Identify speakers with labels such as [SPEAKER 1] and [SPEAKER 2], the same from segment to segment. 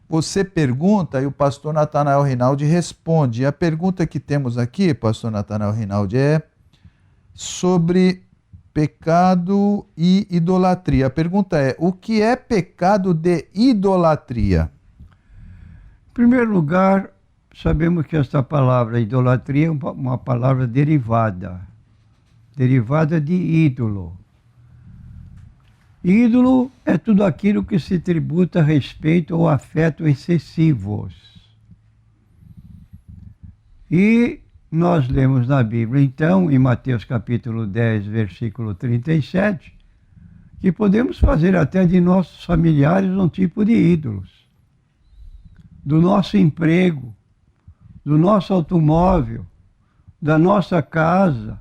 [SPEAKER 1] você pergunta e o pastor Natanael Rinaldi responde. E a pergunta que temos aqui, pastor Natanael Rinaldi, é sobre pecado e idolatria. A pergunta é: o que é pecado de idolatria?
[SPEAKER 2] Em primeiro lugar, sabemos que esta palavra idolatria é uma palavra derivada de ídolo. Ídolo é tudo aquilo que se tributa respeito ou afeto excessivos. E nós lemos na Bíblia, então, em Mateus capítulo 10, versículo 37, que podemos fazer até de nossos familiares um tipo de ídolos. Do nosso emprego, do nosso automóvel, da nossa casa.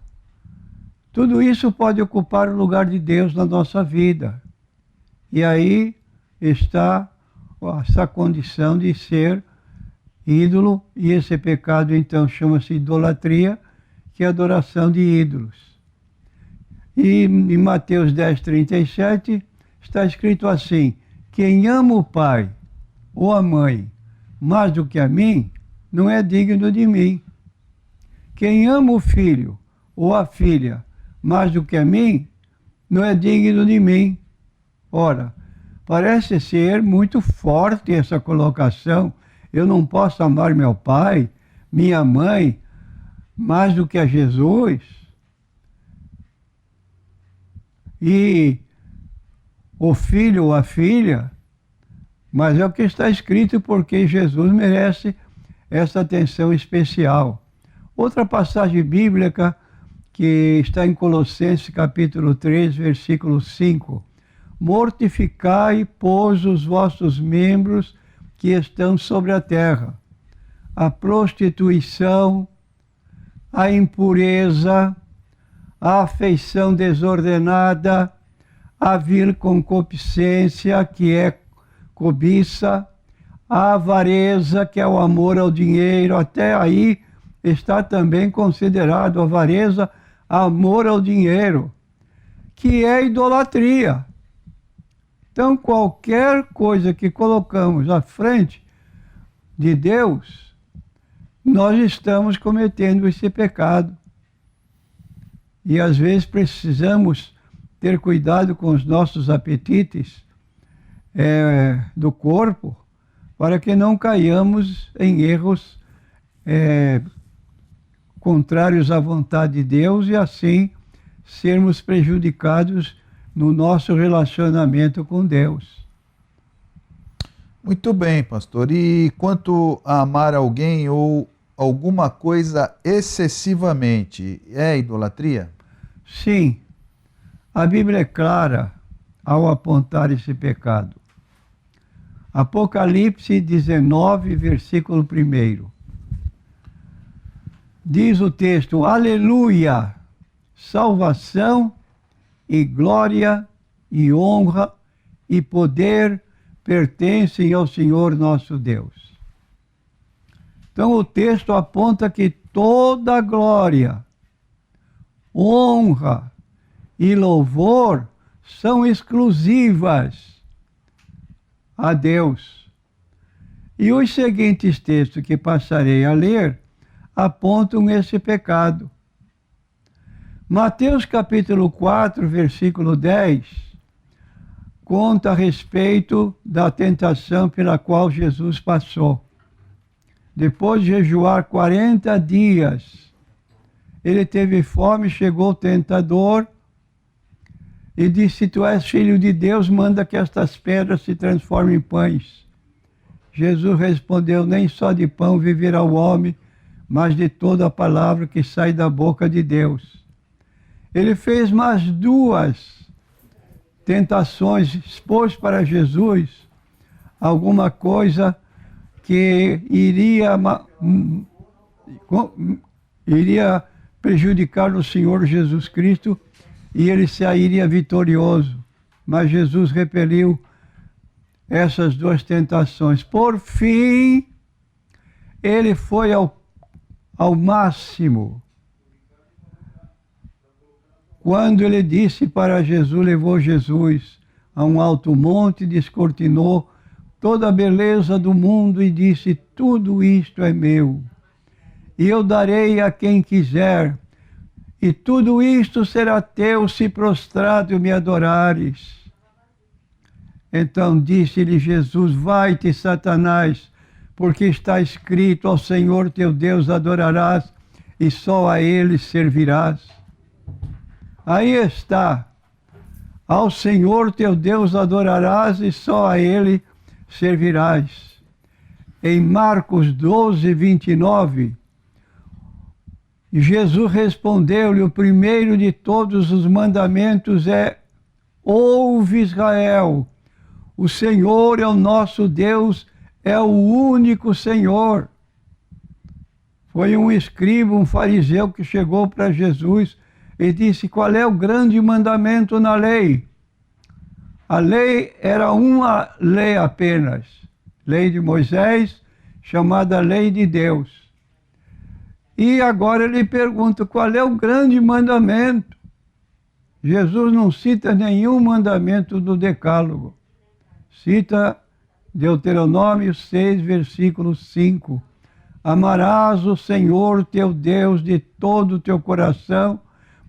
[SPEAKER 2] Tudo isso pode ocupar o lugar de Deus na nossa vida. E aí está essa condição de ser ídolo, e esse pecado então chama-se idolatria, que é a adoração de ídolos. E em Mateus 10, 37 está escrito assim: quem ama o pai ou a mãe mais do que a mim, não é digno de mim. Quem ama o filho ou a filha mais do que a mim, não é digno de mim. Ora, parece ser muito forte essa colocação. Eu não posso amar meu pai, minha mãe, mais do que a Jesus. E o filho ou a filha, mas é o que está escrito, porque Jesus merece essa atenção especial. Outra passagem bíblica que está em Colossenses capítulo 3, versículo 5. Mortificai, pois, os vossos membros que estão sobre a terra: a prostituição, a impureza, a afeição desordenada, a vil concupiscência, que é cobiça, a avareza, que é o amor ao dinheiro. Até aí está também considerado avareza, amor ao dinheiro, que é idolatria. Então, qualquer coisa que colocamos à frente de Deus, nós estamos cometendo esse pecado. E às vezes precisamos ter cuidado com os nossos apetites do corpo, para que não caiamos em erros contrários à vontade de Deus e assim sermos prejudicados no nosso relacionamento com Deus.
[SPEAKER 1] Muito bem, pastor. E quanto a amar alguém ou alguma coisa excessivamente, é idolatria?
[SPEAKER 2] Sim, a Bíblia é clara ao apontar esse pecado. Apocalipse 19, versículo 1. Diz o texto: aleluia, salvação e glória e honra e poder pertencem ao Senhor nosso Deus. Então o texto aponta que toda glória, honra e louvor são exclusivas a Deus. E os seguintes textos que passarei a ler apontam esse pecado. Mateus capítulo 4, versículo 10, conta a respeito da tentação pela qual Jesus passou. Depois de jejuar 40 dias, ele teve fome, chegou o tentador e disse: se tu és filho de Deus, manda que estas pedras se transformem em pães. Jesus respondeu: nem só de pão viverá o homem, mas de toda a palavra que sai da boca de Deus. Ele fez mais duas tentações, expôs para Jesus alguma coisa que iria prejudicar o Senhor Jesus Cristo e ele sairia vitorioso. Mas Jesus repeliu essas duas tentações. Por fim, ele foi ao máximo. Quando ele disse para Jesus, levou Jesus a um alto monte, descortinou toda a beleza do mundo e disse: tudo isto é meu, e eu darei a quem quiser, e tudo isto será teu se prostrado me adorares. Então disse-lhe Jesus: vai-te, Satanás, porque está escrito: ao Senhor teu Deus adorarás e só a Ele servirás. Aí está: ao Senhor teu Deus adorarás e só a Ele servirás. Em Marcos 12, 29, Jesus respondeu-lhe: o primeiro de todos os mandamentos é: ouve, Israel, o Senhor é o nosso Deus, é o único Senhor. Foi um escriba, um fariseu, que chegou para Jesus e disse: qual é o grande mandamento na lei? A lei era uma lei apenas, lei de Moisés, chamada lei de Deus. E agora ele pergunta: qual é o grande mandamento? Jesus não cita nenhum mandamento do Decálogo. Cita Deuteronômio 6, versículo 5. Amarás o Senhor teu Deus de todo o teu coração,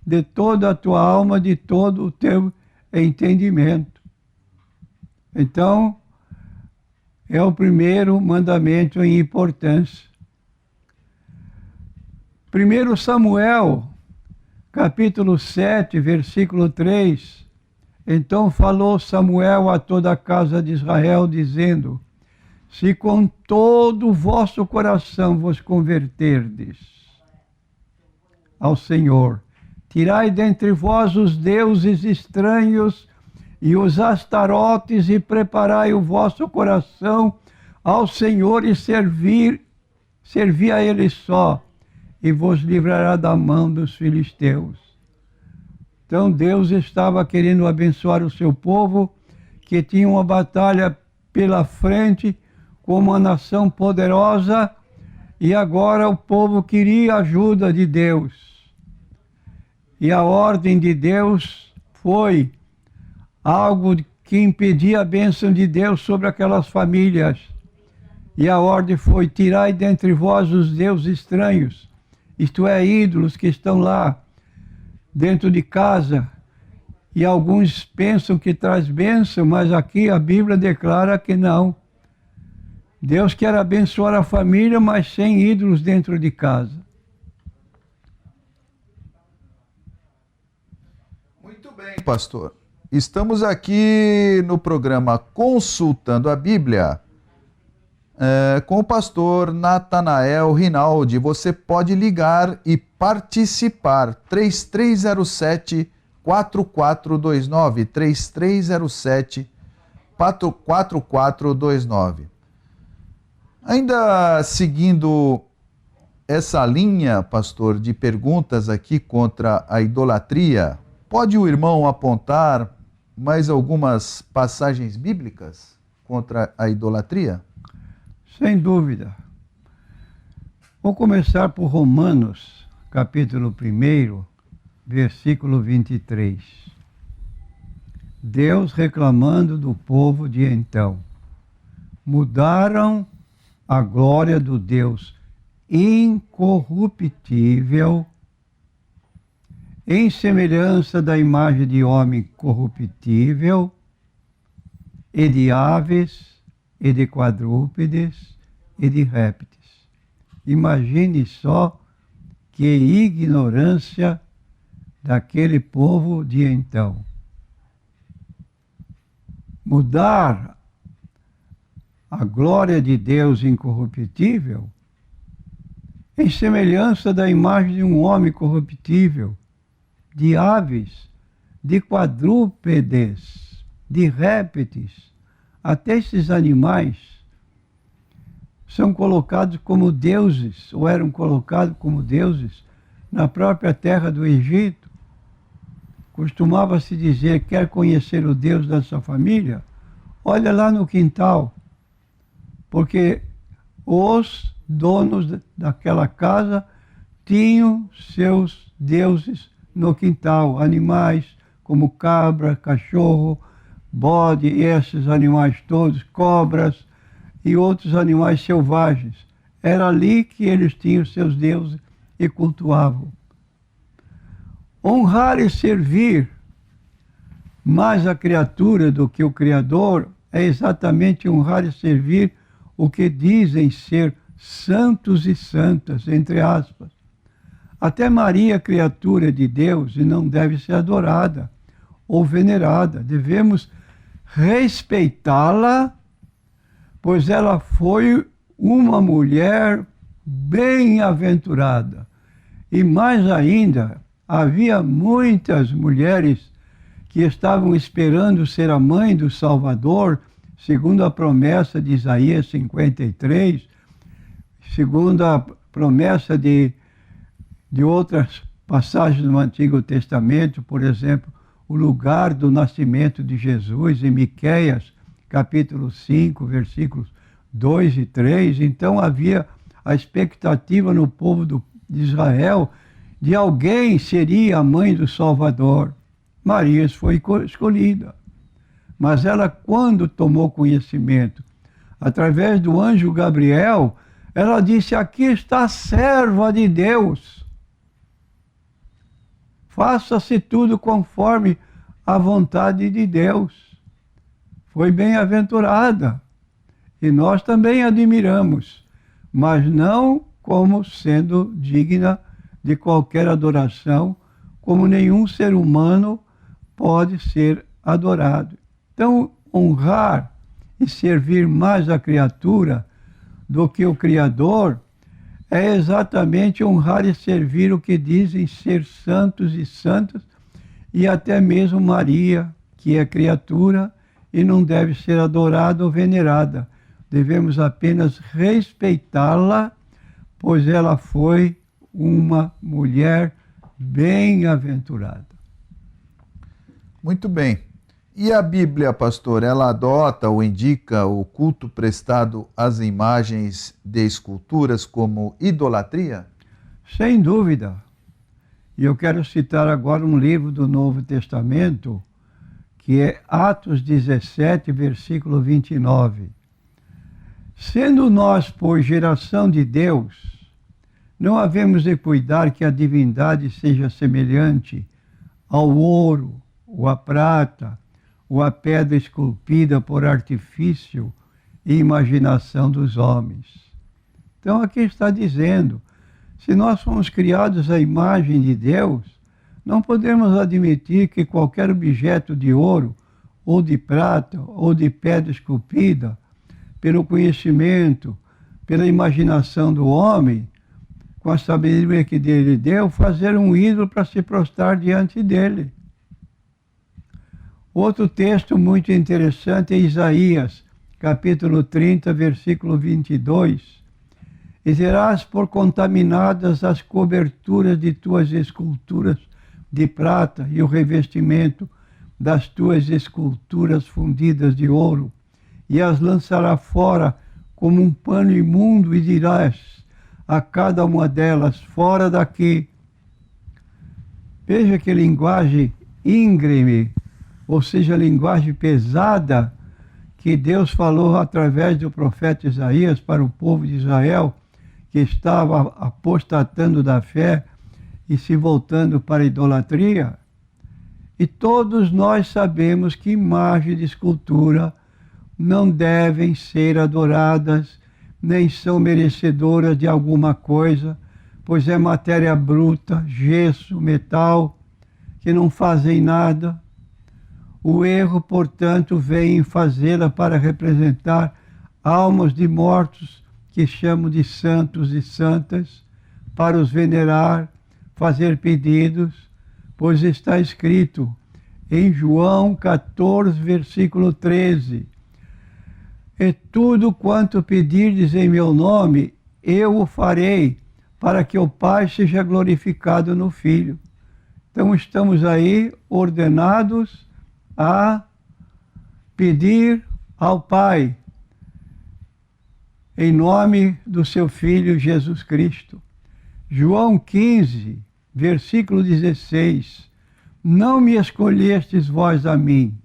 [SPEAKER 2] de toda a tua alma, de todo o teu entendimento. Então, é o primeiro mandamento em importância. 1 Samuel, capítulo 7, versículo 3. Então falou Samuel a toda a casa de Israel, dizendo: se com todo o vosso coração vos converterdes ao Senhor, tirai dentre vós os deuses estranhos e os astarotes, e preparai o vosso coração ao Senhor, e servi a Ele só, e vos livrará da mão dos filisteus. Então Deus estava querendo abençoar o seu povo, que tinha uma batalha pela frente com uma nação poderosa, e agora o povo queria a ajuda de Deus. E a ordem de Deus foi algo que impedia a bênção de Deus sobre aquelas famílias. E a ordem foi: tirai dentre vós os deuses estranhos, isto é, ídolos que estão lá dentro de casa. E alguns pensam que traz bênção, mas aqui a Bíblia declara que não. Deus quer abençoar a família, mas sem ídolos dentro de casa.
[SPEAKER 1] Muito bem, pastor. Estamos aqui no programa Consultando a Bíblia, com o pastor Natanael Rinaldi. Você pode ligar e participar. 3307-4429. 3307-4429. Ainda seguindo essa linha, pastor, de perguntas aqui contra a idolatria, pode o irmão apontar mais algumas passagens bíblicas contra a idolatria?
[SPEAKER 2] Sem dúvida. Vou começar por Romanos, capítulo 1, versículo 23. Deus reclamando do povo de então: mudaram a glória do Deus incorruptível em semelhança da imagem de homem corruptível, e de aves, e de quadrúpedes, e de répteis. Imagine só que ignorância daquele povo de então. Mudar a glória de Deus incorruptível em semelhança da imagem de um homem corruptível, de aves, de quadrúpedes, de répteis. Até esses animais são colocados como deuses, ou eram colocados como deuses, na própria terra do Egito. Costumava-se dizer: quer conhecer o Deus da sua família? Olha lá no quintal, porque os donos daquela casa tinham seus deuses no quintal, animais como cabra, cachorro, bode, esses animais todos, cobras e outros animais selvagens. Era ali que eles tinham seus deuses e cultuavam. Honrar e servir mais a criatura do que o Criador é exatamente honrar e servir o que dizem ser santos e santas, entre aspas. Até Maria, criatura de Deus, e não deve ser adorada ou venerada. Devemos respeitá-la, pois ela foi uma mulher bem-aventurada. E mais ainda, havia muitas mulheres que estavam esperando ser a mãe do Salvador, segundo a promessa de Isaías 53, segundo a promessa de outras passagens do Antigo Testamento, por exemplo, o lugar do nascimento de Jesus em Miqueias, capítulo 5, versículos 2 e 3. Então havia a expectativa no povo de Israel de alguém seria a mãe do Salvador. Maria foi escolhida. Mas ela, quando tomou conhecimento, através do anjo Gabriel, ela disse: aqui está a serva de Deus. Faça-se tudo conforme a vontade de Deus. Foi bem-aventurada. E nós também admiramos, mas não como sendo digna de qualquer adoração, como nenhum ser humano pode ser adorado. Então, honrar e servir mais a criatura do que o Criador é exatamente honrar e servir o que dizem ser santos e santas, e até mesmo Maria, que é criatura e não deve ser adorada ou venerada. Devemos apenas respeitá-la, pois ela foi uma mulher bem-aventurada.
[SPEAKER 1] Muito bem. E a Bíblia, pastor, ela adota ou indica o culto prestado às imagens de esculturas como idolatria?
[SPEAKER 2] Sem dúvida. E eu quero citar agora um livro do Novo Testamento, que é Atos 17, versículo 29. Sendo nós, pois, geração de Deus, não havemos de cuidar que a divindade seja semelhante ao ouro, ou à prata, ou à pedra esculpida por artifício e imaginação dos homens. Então aqui está dizendo, se nós fomos criados à imagem de Deus, não podemos admitir que qualquer objeto de ouro, ou de prata, ou de pedra esculpida, pelo conhecimento, pela imaginação do homem, com a sabedoria que ele deu, fazer um ídolo para se prostrar diante dele. Outro texto muito interessante é Isaías, capítulo 30, versículo 22. E terás por contaminadas as coberturas de tuas esculturas de prata e o revestimento das tuas esculturas fundidas de ouro, e as lançará fora como um pano imundo, e dirás a cada uma delas: fora daqui. Veja que linguagem íngreme, ou seja, linguagem pesada, que Deus falou através do profeta Isaías para o povo de Israel, que estava apostatando da fé e se voltando para a idolatria. E todos nós sabemos que imagem de escultura não devem ser adoradas, nem são merecedoras de alguma coisa, pois é matéria bruta, gesso, metal, que não fazem nada. O erro, portanto, vem em fazê-la para representar almas de mortos, que chamam de santos e santas, para os venerar, fazer pedidos, pois está escrito em João 14, versículo 13, e tudo quanto pedirdes em meu nome, eu o farei, para que o Pai seja glorificado no Filho. Então estamos aí ordenados a pedir ao Pai, em nome do seu Filho Jesus Cristo. João 15, versículo 16. Não me escolhestes vós a mim,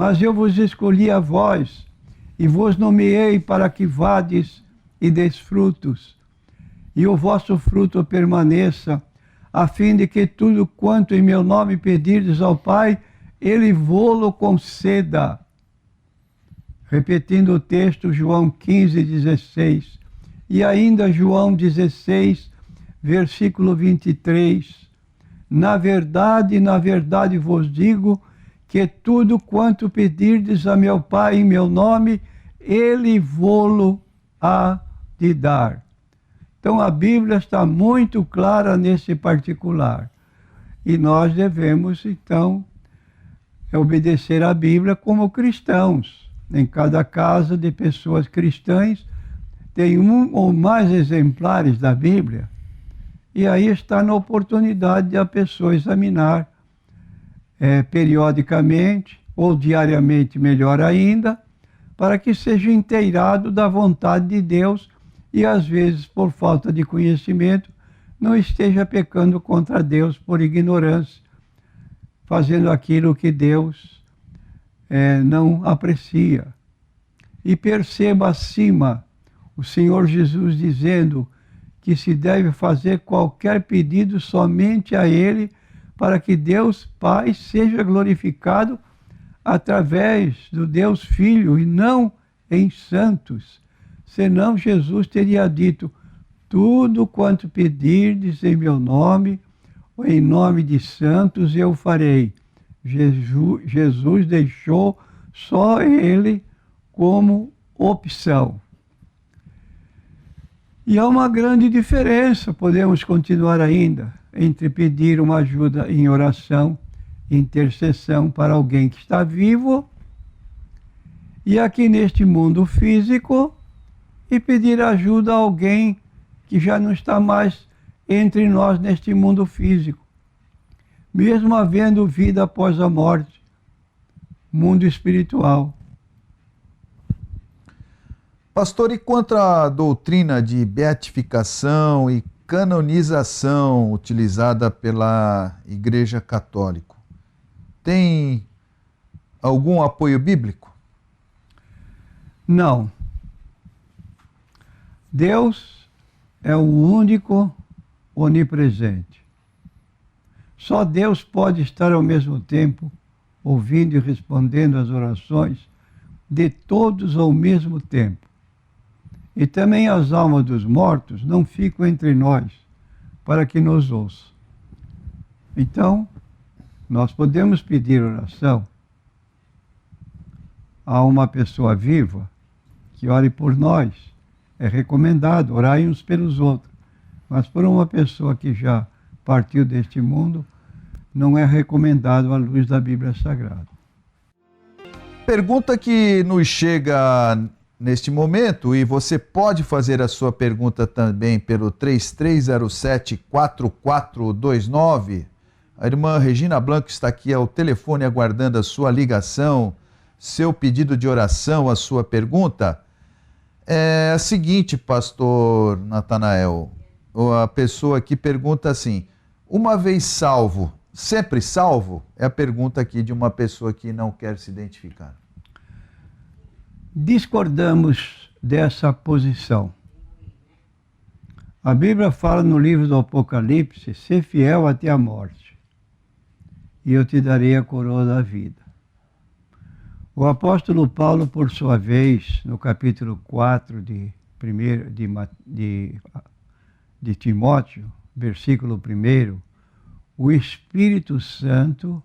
[SPEAKER 2] Mas eu vos escolhi a vós, e vos nomeei para que vades e deis frutos, e o vosso fruto permaneça, a fim de que tudo quanto em meu nome pedirdes ao Pai, Ele vô-lo conceda. Repetindo o texto, João 15:16. E ainda João 16, versículo 23. Na verdade vos digo que tudo quanto pedirdes a meu Pai em meu nome, Ele vô-lo há de dar. Então a Bíblia está muito clara nesse particular. E nós devemos, então, obedecer à Bíblia como cristãos. Em cada casa de pessoas cristãs tem um ou mais exemplares da Bíblia. E aí está na oportunidade de a pessoa examinar periodicamente ou diariamente, melhor ainda, para que seja inteirado da vontade de Deus e, às vezes, por falta de conhecimento, não esteja pecando contra Deus por ignorância, fazendo aquilo que Deus não aprecia. E perceba acima o Senhor Jesus dizendo que se deve fazer qualquer pedido somente a Ele, para que Deus Pai seja glorificado através do Deus Filho e não em santos. Senão Jesus teria dito: tudo quanto pedirdes em meu nome, ou em nome de santos, eu farei. Jesus deixou só Ele como opção. E há uma grande diferença, podemos continuar ainda, entre pedir uma ajuda em oração, intercessão para alguém que está vivo, e aqui neste mundo físico, e pedir ajuda a alguém que já não está mais entre nós neste mundo físico. Mesmo havendo vida após a morte, mundo espiritual.
[SPEAKER 1] Pastor, e quanto à doutrina de beatificação e canonização utilizada pela Igreja Católica, tem algum apoio bíblico?
[SPEAKER 2] Não. Deus é o único onipresente. Só Deus pode estar ao mesmo tempo ouvindo e respondendo às orações de todos ao mesmo tempo. E também as almas dos mortos não ficam entre nós para que nos ouçam. Então, nós podemos pedir oração a uma pessoa viva que ore por nós. É recomendado orar uns pelos outros. Mas por uma pessoa que já partiu deste mundo, não é recomendado à luz da Bíblia Sagrada.
[SPEAKER 1] Pergunta que nos chega neste momento, e você pode fazer a sua pergunta também pelo 3307-4429. A irmã Regina Blanco está aqui ao telefone aguardando a sua ligação, seu pedido de oração, a sua pergunta. É a seguinte, pastor Natanael, a pessoa aqui pergunta assim: uma vez salvo, sempre salvo? É a pergunta aqui de uma pessoa que não quer se identificar.
[SPEAKER 2] Discordamos dessa posição. A Bíblia fala no livro do Apocalipse: ser fiel até a morte, e eu te darei a coroa da vida. O apóstolo Paulo, por sua vez, no capítulo 4 de Timóteo, versículo 1, o Espírito Santo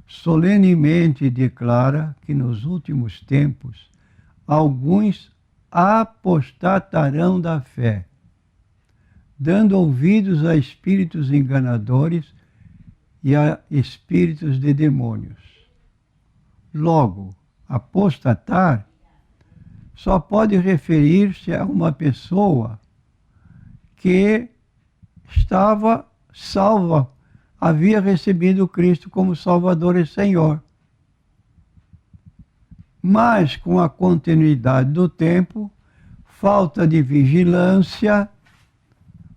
[SPEAKER 2] solenemente declara que nos últimos tempos alguns apostatarão da fé, dando ouvidos a espíritos enganadores e a espíritos de demônios. Logo, apostatar só pode referir-se a uma pessoa que estava salva, havia recebido Cristo como Salvador e Senhor. Mas, com a continuidade do tempo, falta de vigilância,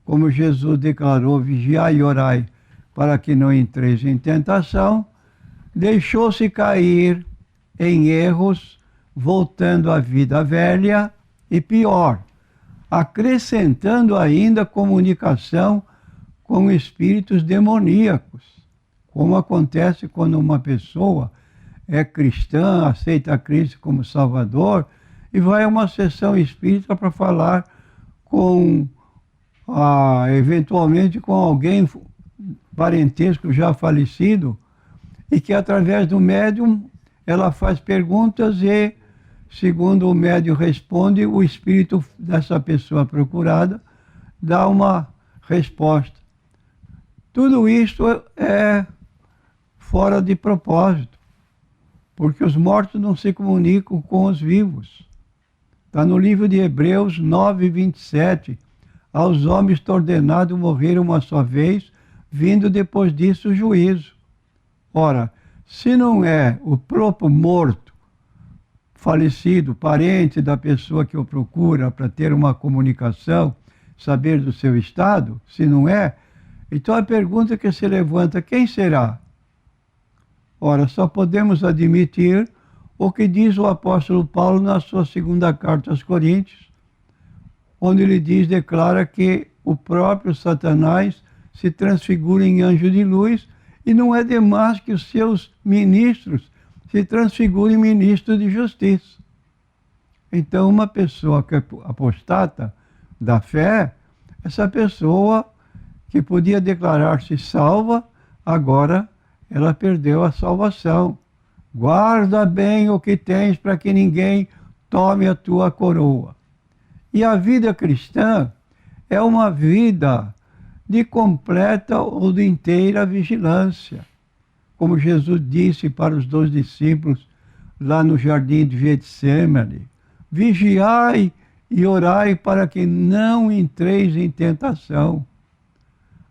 [SPEAKER 2] como Jesus declarou: vigiai e orai para que não entreis em tentação, deixou-se cair em erros, voltando à vida velha e pior, acrescentando ainda comunicação com espíritos demoníacos, como acontece quando uma pessoa é cristã, aceita Cristo como Salvador e vai a uma sessão espírita para falar com, eventualmente, com alguém parentesco já falecido, e que através do médium ela faz perguntas e, segundo o médium responde, o espírito dessa pessoa procurada dá uma resposta. Tudo isso é fora de propósito, porque os mortos não se comunicam com os vivos. Está no livro de Hebreus 9, 27. Aos homens está ordenado morrer uma só vez, vindo depois disso o juízo. Ora, se não é o próprio morto, falecido, parente da pessoa que o procura para ter uma comunicação, saber do seu estado, se não é, então a pergunta que se levanta, quem será? Ora, só podemos admitir o que diz o apóstolo Paulo na sua segunda carta aos Coríntios, onde ele declara que o próprio Satanás se transfigura em anjo de luz e não é demais que os seus ministros se transfigurem em ministros de justiça. Então, uma pessoa que é apostata da fé, essa pessoa que podia declarar-se salva, agora ela perdeu a salvação. Guarda bem o que tens para que ninguém tome a tua coroa. E a vida cristã é uma vida de completa ou de inteira vigilância. Como Jesus disse para os 2 discípulos lá no jardim de Getsemane, vigiai e orai para que não entreis em tentação.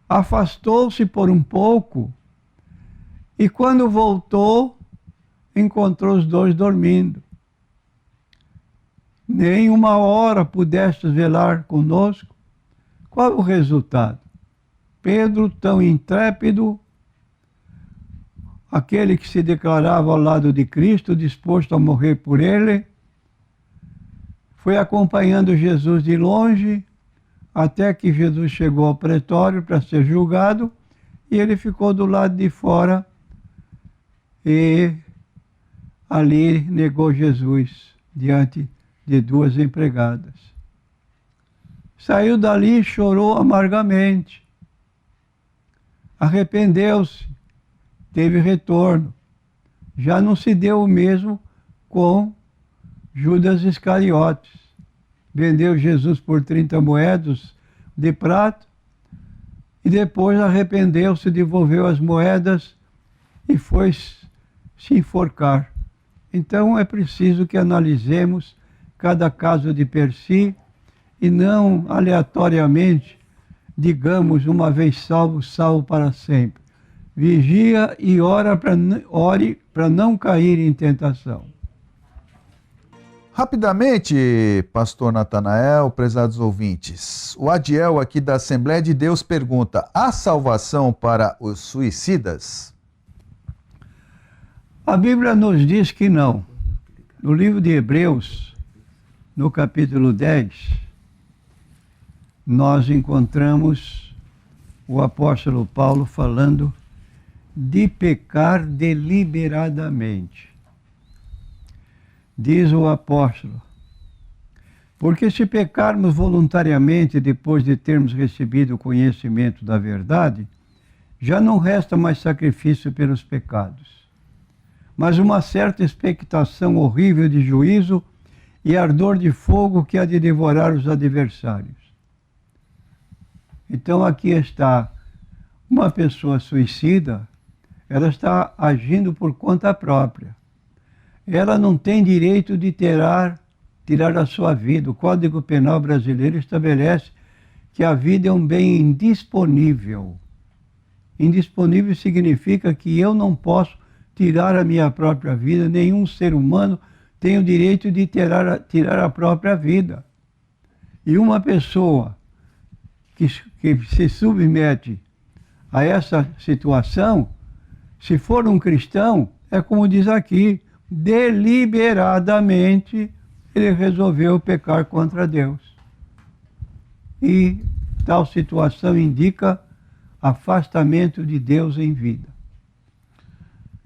[SPEAKER 2] Afastou-se por um pouco e quando voltou, encontrou os 2 dormindo. Nem uma hora pudestes velar conosco. Qual o resultado? Pedro, tão intrépido, aquele que se declarava ao lado de Cristo, disposto a morrer por ele, foi acompanhando Jesus de longe, até que Jesus chegou ao pretório para ser julgado, e ele ficou do lado de fora e ali negou Jesus diante de 2 empregadas. Saiu dali e chorou amargamente. Arrependeu-se, teve retorno. Já não se deu o mesmo com Judas Iscariotes. Vendeu Jesus por 30 moedas de prata e depois arrependeu-se, devolveu as moedas e foi se enforcar. Então é preciso que analisemos cada caso de per si e não aleatoriamente digamos, uma vez salvo, salvo para sempre. Vigia e ore para não cair em tentação.
[SPEAKER 1] Rapidamente, pastor Natanael, prezados ouvintes, o Adiel aqui da Assembleia de Deus pergunta, há salvação para os suicidas?
[SPEAKER 2] A Bíblia nos diz que não. No livro de Hebreus, no capítulo 10, nós encontramos o apóstolo Paulo falando de pecar deliberadamente. Diz o apóstolo, porque se pecarmos voluntariamente depois de termos recebido o conhecimento da verdade, já não resta mais sacrifício pelos pecados, mas uma certa expectação horrível de juízo e ardor de fogo que há de devorar os adversários. Então aqui está uma pessoa suicida, ela está agindo por conta própria. Ela não tem direito de tirar a sua vida. O Código Penal brasileiro estabelece que a vida é um bem indisponível. Indisponível significa que eu não posso tirar a minha própria vida, nenhum ser humano tem o direito de tirar a própria vida. E uma pessoa que se submete a essa situação, se for um cristão, É como diz aqui, deliberadamente ele resolveu pecar contra Deus. E tal situação indica afastamento de Deus em vida.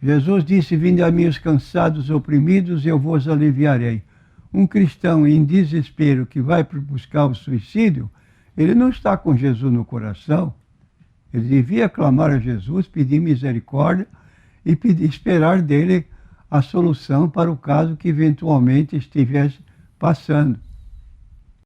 [SPEAKER 2] Jesus disse: vinde a mim os cansados e oprimidos, e eu vos aliviarei. Um cristão em desespero que vai buscar o suicídio, ele não está com Jesus no coração. Ele devia clamar a Jesus, pedir misericórdia e esperar dele a solução para o caso que eventualmente estivesse passando.